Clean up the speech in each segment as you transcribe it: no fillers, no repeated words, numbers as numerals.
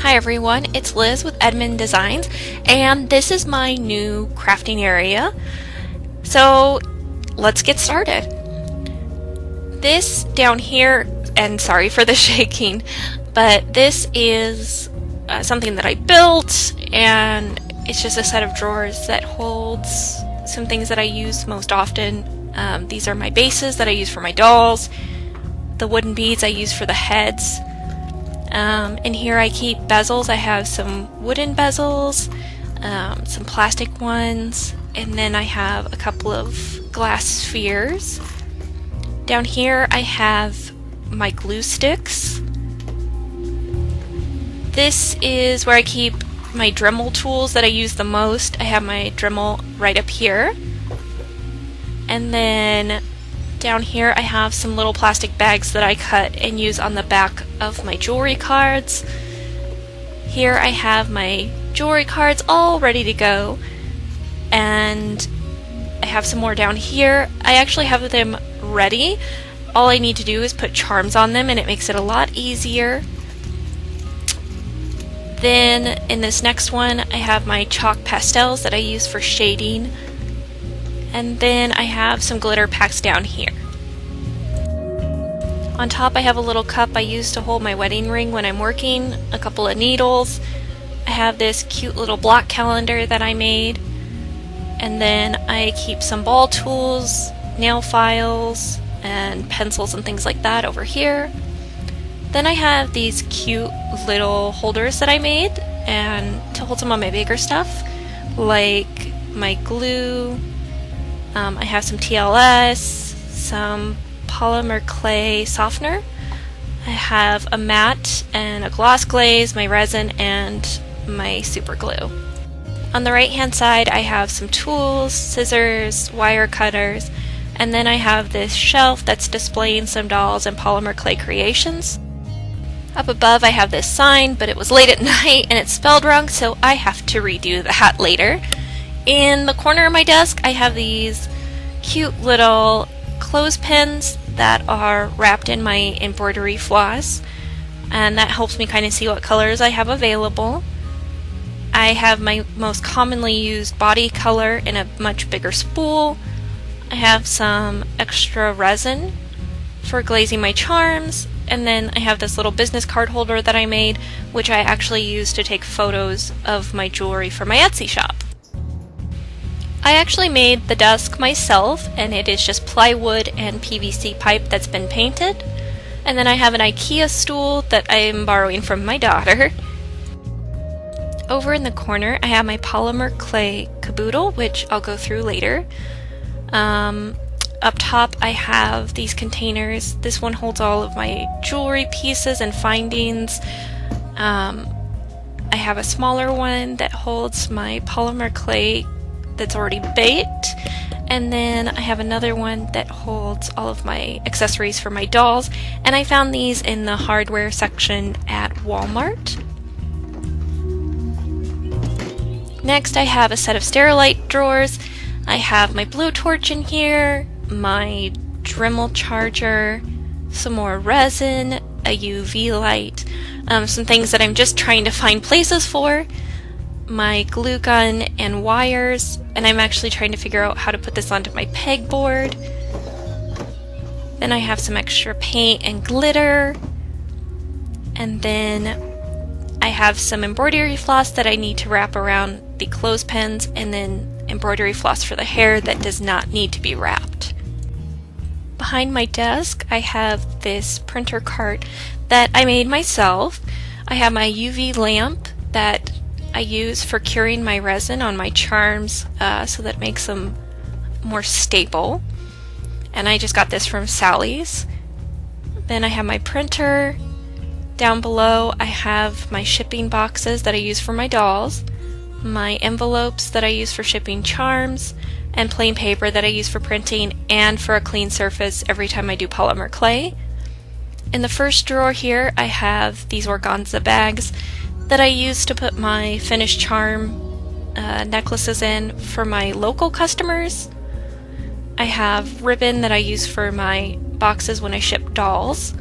Hi everyone, it's Liz with Edmund Designs, and this is my new crafting area. So let's get started. This down here, and sorry for the shaking, but this is something that I built, and it's just a set of drawers that holds some things that I use most often. These are my bases that I use for my dolls, the wooden beads I use for the heads. In here I keep bezels. I have some wooden bezels, some plastic ones, and then I have a couple of glass spheres. Down here I have my glue sticks. This is where I keep my Dremel tools that I use the most. I have my Dremel right up here. And then down here I have some little plastic bags that I cut and use on the back of my jewelry cards. Here I have my jewelry cards all ready to go, and I have some more down here. I actually have them ready. All I need to do is put charms on them and it makes it a lot easier. Then in this next one I have my chalk pastels that I use for shading. And then I have some glitter packs down here. On top I have a little cup I use to hold my wedding ring when I'm working, a couple of needles. I have this cute little block calendar that I made. And then I keep some ball tools, nail files, and pencils and things like that over here. Then I have these cute little holders that I made and to hold some of my bigger stuff, like my glue. I have some TLS, some Polymer clay softener. I have a matte and a gloss glaze, my resin, and my super glue. On the right hand side I have some tools, scissors, wire cutters, and then I have this shelf that's displaying some dolls and polymer clay creations. Up above I have this sign, but it was late at night and it's spelled wrong, so I have to redo that later. In the corner of my desk I have these cute little clothespins that are wrapped in my embroidery floss, and that helps me kind of see what colors I have available. I have my most commonly used body color in a much bigger spool. I have some extra resin for glazing my charms, and then I have this little business card holder that I made, which I actually use to take photos of my jewelry for my Etsy shop. I actually made the desk myself, and it is just plywood and PVC pipe that's been painted. And then I have an IKEA stool that I am borrowing from my daughter. Over in the corner I have my polymer clay caboodle, which I'll go through later. Up top I have these containers. This one holds all of my jewelry pieces and findings. I have a smaller one that holds my polymer clay that's already baked, and then I have another one that holds all of my accessories for my dolls, and I found these in the hardware section at Walmart. Next I have a set of Sterilite drawers. I have my blowtorch in here, my Dremel charger, some more resin, a UV light, some things that I'm just trying to find places for, my glue gun and wires, and I'm actually trying to figure out how to put this onto my pegboard. Then I have some extra paint and glitter, and then I have some embroidery floss that I need to wrap around the clothespins, and then embroidery floss for the hair that does not need to be wrapped. Behind my desk I have this printer cart that I made myself. I have my UV lamp that I use for curing my resin on my charms so that it makes them more stable. And I just got this from Sally's. Then I have my printer. Down below I have my shipping boxes that I use for my dolls, my envelopes that I use for shipping charms, and plain paper that I use for printing and for a clean surface every time I do polymer clay. In the first drawer here I have these organza bags that I use to put my finished charm necklaces in for my local customers. I have ribbon that I use for my boxes when I ship dolls.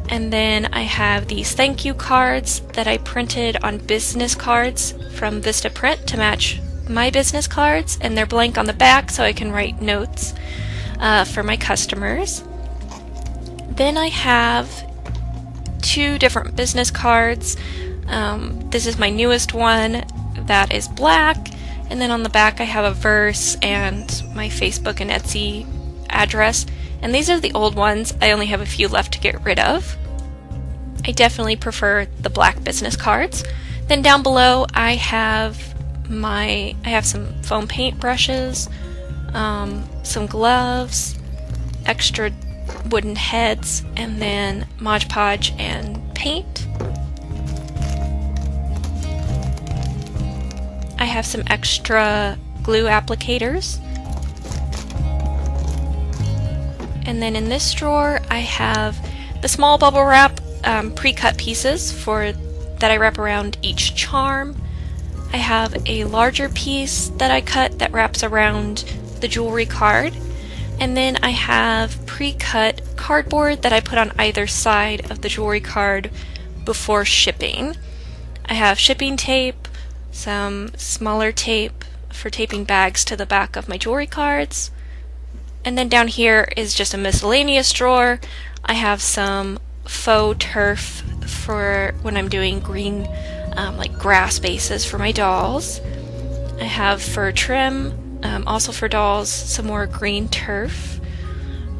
And then I have these thank you cards that I printed on business cards from Vistaprint to match my business cards, and they're blank on the back so I can write notes for my customers. Then I have 2 different business cards. This is my newest one that is black, and then on the back I have a verse and my Facebook and Etsy address. And these are the old ones. I only have a few left to get rid of. I definitely prefer the black business cards. Then down below I have some foam paint brushes, some gloves, extra wooden heads, and then Mod Podge and paint. I have some extra glue applicators. And then in this drawer I have the small bubble wrap pre-cut pieces that I wrap around each charm. I have a larger piece that I cut that wraps around the jewelry card. And then I have pre-cut cardboard that I put on either side of the jewelry card before shipping. I have shipping tape, some smaller tape for taping bags to the back of my jewelry cards. And then down here is just a miscellaneous drawer. I have some faux turf for when I'm doing green like grass bases for my dolls. I have fur trim, also for dolls, some more green turf,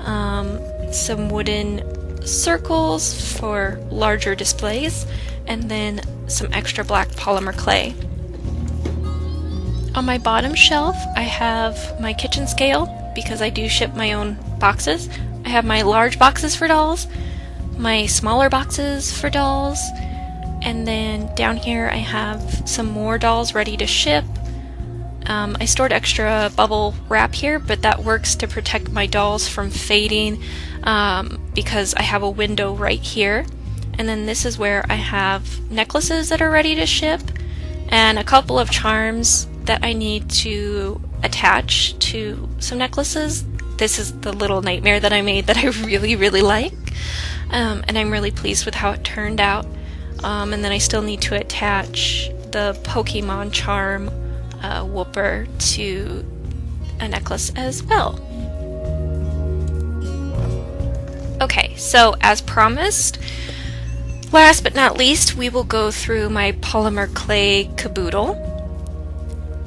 some wooden circles for larger displays, and then some extra black polymer clay. On my bottom shelf I have my kitchen scale because I do ship my own boxes. I have my large boxes for dolls, my smaller boxes for dolls, and then down here I have some more dolls ready to ship. I stored extra bubble wrap here, but that works to protect my dolls from fading because I have a window right here. And then this is where I have necklaces that are ready to ship and a couple of charms that I need to attach to some necklaces. This is the little nightmare that I made that I really like, and I'm really pleased with how it turned out. And then I still need to attach the Pokemon charm whooper to a necklace as well. Okay, so as promised, last but not least, we will go through my polymer clay caboodle.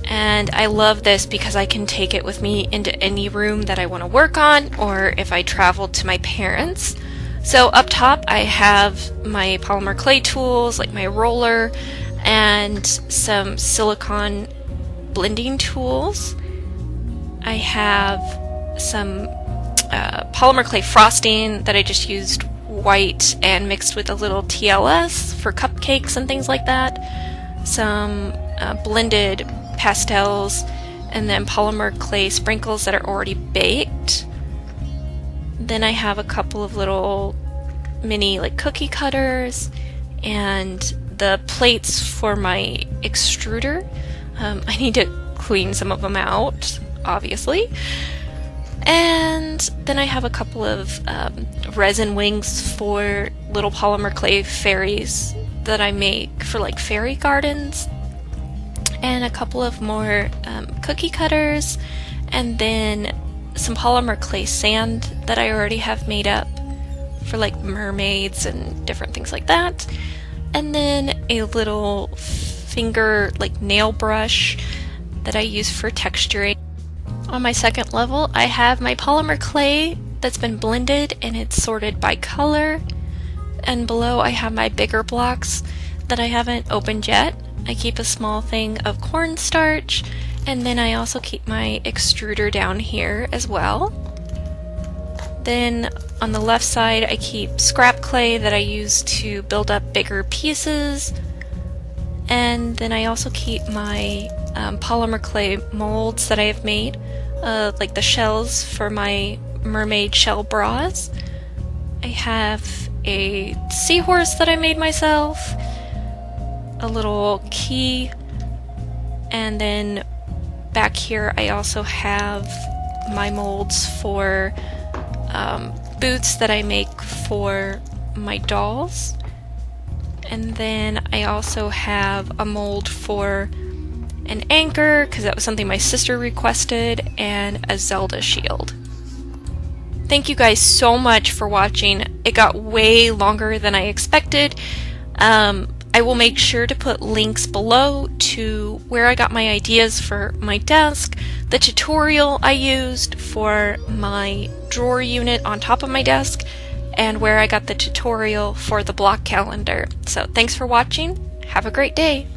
And I love this because I can take it with me into any room that I want to work on, or if I travel to my parents'. So up top I have my polymer clay tools, like my roller, and some silicone blending tools. I have some polymer clay frosting that I just used white and mixed with a little TLS for cupcakes and things like that. Some blended pastels, and then polymer clay sprinkles that are already baked. Then I have a couple of little mini like cookie cutters and the plates for my extruder. I need to clean some of them out, obviously. And then I have a couple of resin wings for little polymer clay fairies that I make for like fairy gardens, and a couple of more cookie cutters, and then some polymer clay sand that I already have made up for like mermaids and different things like that, and then a little finger like nail brush that I use for texturing. On my second level I have my polymer clay that's been blended and it's sorted by color, and below I have my bigger blocks that I haven't opened yet. I keep a small thing of cornstarch, and then I also keep my extruder down here as well. Then on the left side I keep scrap clay that I use to build up bigger pieces, and then I also keep my polymer clay molds that I have made, like the shells for my mermaid shell bras. I have a seahorse that I made myself, a little key, and then back here I also have my molds for boots that I make for my dolls. And then I also have a mold for an anchor, because that was something my sister requested, and a Zelda shield. Thank you guys so much for watching. It got way longer than I expected. I will make sure to put links below to where I got my ideas for my desk, the tutorial I used for my drawer unit on top of my desk, and where I got the tutorial for the block calendar. So thanks for watching. Have a great day.